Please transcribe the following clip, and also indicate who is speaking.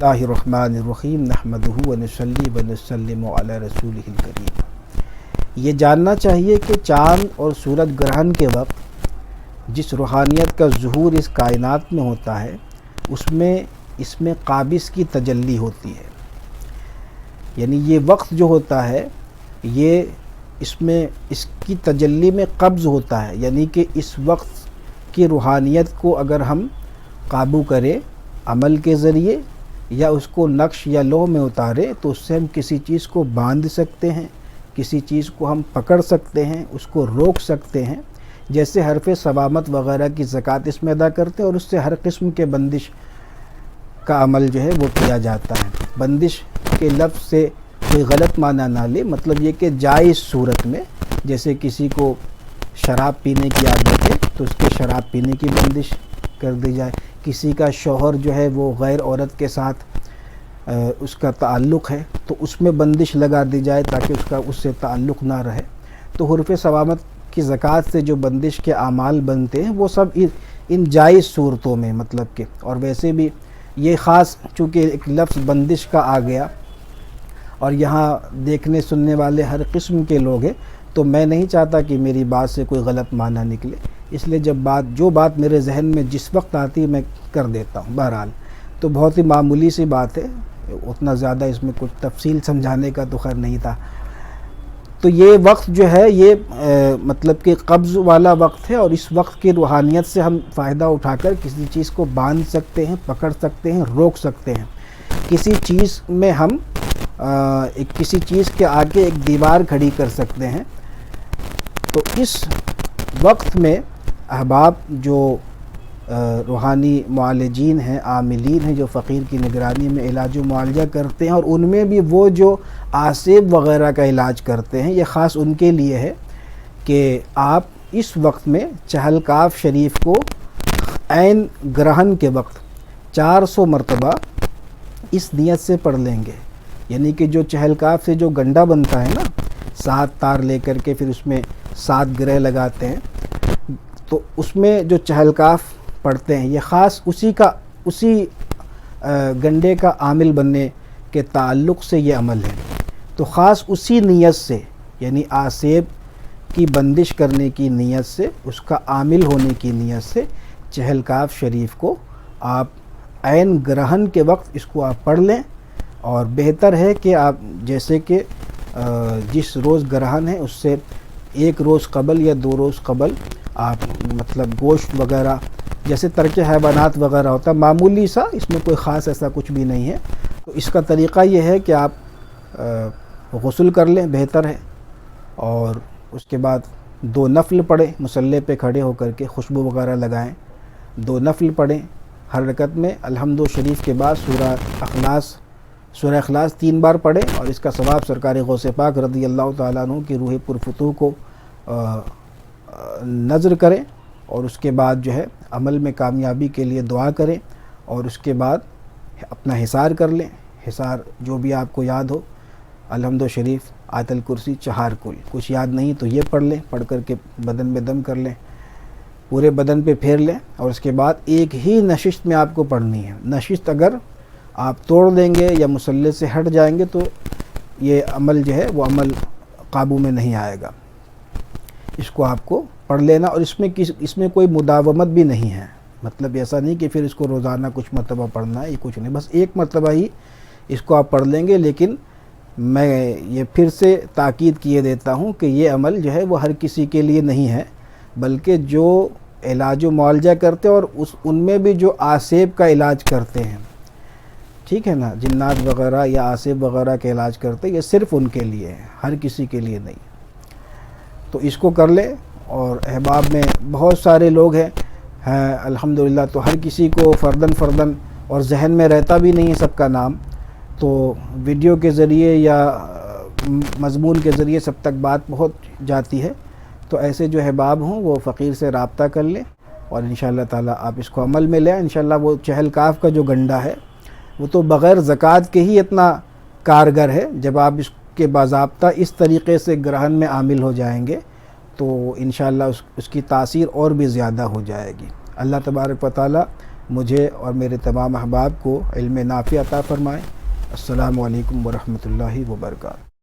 Speaker 1: اللہ الرحمن الرحیم نحمدہ ونصلی ونسلم علی رسولہ الکریم۔ یہ جاننا چاہیے کہ چاند اور سورج گرہن کے وقت جس روحانیت کا ظہور اس کائنات میں ہوتا ہے اس میں قابض کی تجلی ہوتی ہے، یعنی یہ وقت جو ہوتا ہے یہ اس کی تجلی میں قبض ہوتا ہے، یعنی کہ اس وقت کی روحانیت کو اگر ہم قابو کریں عمل کے ذریعے یا اس کو نقش یا لوح میں اتارے تو اس سے ہم کسی چیز کو باندھ سکتے ہیں، کسی چیز کو ہم پکڑ سکتے ہیں، اس کو روک سکتے ہیں، جیسے حرف ثوامت وغیرہ کی زکوٰۃ اس میں ادا کرتے ہیں، اور اس سے ہر قسم کے بندش کا عمل جو ہے وہ کیا جاتا ہے۔ بندش کے لفظ سے کوئی غلط معنی نہ لے، مطلب یہ کہ جائز صورت میں، جیسے کسی کو شراب پینے کی عادت ہے تو اس کے شراب پینے کی بندش کر دی جائے، کسی کا شوہر جو ہے وہ غیر عورت کے ساتھ اس کا تعلق ہے تو اس میں بندش لگا دی جائے تاکہ اس سے تعلق نہ رہے۔ تو حرف ثوامت کی زکوٰۃ سے جو بندش کے اعمال بنتے ہیں وہ سب ان جائز صورتوں میں، مطلب کہ، اور ویسے بھی یہ خاص چونکہ ایک لفظ بندش کا آ گیا اور یہاں دیکھنے سننے والے ہر قسم کے لوگ ہیں، تو میں نہیں چاہتا کہ میری بات سے کوئی غلط معنی نکلے، اس لیے جو بات میرے ذہن میں جس وقت آتی ہے میں کر دیتا ہوں۔ بہرحال تو بہت ہی معمولی سی بات ہے، اتنا زیادہ اس میں کچھ تفصیل سمجھانے کا تو خیر نہیں تھا۔ تو یہ وقت جو ہے یہ مطلب کہ قبض والا وقت ہے، اور اس وقت کی روحانیت سے ہم فائدہ اٹھا کر کسی چیز کو باندھ سکتے ہیں، پکڑ سکتے ہیں، روک سکتے ہیں۔ کسی چیز میں ہم کسی چیز کے آگے ایک دیوار کھڑی کر سکتے ہیں۔ تو اس وقت میں احباب جو روحانی معالجین ہیں، عاملین ہیں، جو فقیر کی نگرانی میں علاج و معالجہ کرتے ہیں، اور ان میں بھی وہ جو آسیب وغیرہ کا علاج کرتے ہیں، یہ خاص ان کے لیے ہے کہ آپ اس وقت میں چہلکاف شریف کو عین گرہن کے وقت 400 مرتبہ اس نیت سے پڑھ لیں گے، یعنی کہ جو چہلکاف سے جو گنڈا بنتا ہے نا، 7 تار لے کر کے پھر اس میں 7 گرہ لگاتے ہیں، تو اس میں جو چہلکاف پڑھتے ہیں یہ خاص اسی گنڈے کا عامل بننے کے تعلق سے یہ عمل ہے۔ تو خاص اسی نیت سے، یعنی آسیب کی بندش کرنے کی نیت سے، اس کا عامل ہونے کی نیت سے چہلکاف شریف کو آپ عین گرہن کے وقت اس کو آپ پڑھ لیں، اور بہتر ہے کہ آپ جیسے کہ جس روز گرہن ہے اس سے 1 روز قبل یا 2 روز قبل آپ مطلب گوشت وغیرہ جیسے ترک حیوانات وغیرہ ہوتا ہے، معمولی سا، اس میں کوئی خاص ایسا کچھ بھی نہیں ہے۔ تو اس کا طریقہ یہ ہے کہ آپ غسل کر لیں، بہتر ہے، اور اس کے بعد 2 نفل پڑھیں، مصلی پہ کھڑے ہو کر کے خوشبو وغیرہ لگائیں، 2 نفل پڑھیں، ہر رکعت میں الحمد شریف کے بعد سورہ اخلاص 3 بار پڑھیں، اور اس کا ثواب سرکار غوث پاک رضی اللہ تعالیٰ عنہ کی روح پرفتوح کو نظر کریں، اور اس کے بعد جو ہے عمل میں کامیابی کے لیے دعا کریں، اور اس کے بعد اپنا حصار کر لیں، حصار جو بھی آپ کو یاد ہو، الحمد شریف، آیت الکرسی، 4 کل، کچھ یاد نہیں تو یہ پڑھ لیں، پڑھ کر کے بدن میں دم کر لیں، پورے بدن پہ پھیر لیں، اور اس کے بعد ایک ہی نشست میں آپ کو پڑھنی ہے۔ نشست اگر آپ توڑ دیں گے یا مصلی سے ہٹ جائیں گے تو یہ عمل جو ہے وہ عمل قابو میں نہیں آئے گا۔ اس کو آپ کو پڑھ لینا، اور اس میں کوئی مداومت بھی نہیں ہے، مطلب ایسا نہیں کہ پھر اس کو روزانہ کچھ مرتبہ پڑھنا ہے، یہ کچھ نہیں، بس 1 مرتبہ ہی اس کو آپ پڑھ لیں گے۔ لیکن میں یہ پھر سے تاکید کیے دیتا ہوں کہ یہ عمل جو ہے وہ ہر کسی کے لیے نہیں ہے، بلکہ جو علاج و معالجہ کرتے ہیں اور ان میں بھی جو آسیب کا علاج کرتے ہیں، ٹھیک ہے نا، جنات وغیرہ یا آسیب وغیرہ کا علاج کرتے ہیں، یہ صرف ان کے لیے ہے، ہر کسی کے لیے نہیں۔ تو اس کو کر لیں، اور احباب میں بہت سارے لوگ ہیں الحمدللہ، تو ہر کسی کو فرداً اور ذہن میں رہتا بھی نہیں ہے سب کا نام، تو ویڈیو کے ذریعے یا مضمون کے ذریعے سب تک بات پہنچ جاتی ہے۔ تو ایسے جو احباب ہوں وہ فقیر سے رابطہ کر لیں، اور انشاءاللہ تعالیٰ آپ اس کو عمل میں لیں۔ انشاءاللہ وہ چہلکاف کا جو گنڈا ہے وہ تو بغیر زکوٰۃ کے ہی اتنا کارگر ہے، جب آپ اس کے باضابطہ اس طریقے سے گرہن میں عامل ہو جائیں گے تو انشاءاللہ اس کی تاثیر اور بھی زیادہ ہو جائے گی۔ اللہ تبارک و تعالیٰ مجھے اور میرے تمام احباب کو علم نافع عطا فرمائے۔ السلام علیکم ورحمۃ اللہ وبرکاتہ۔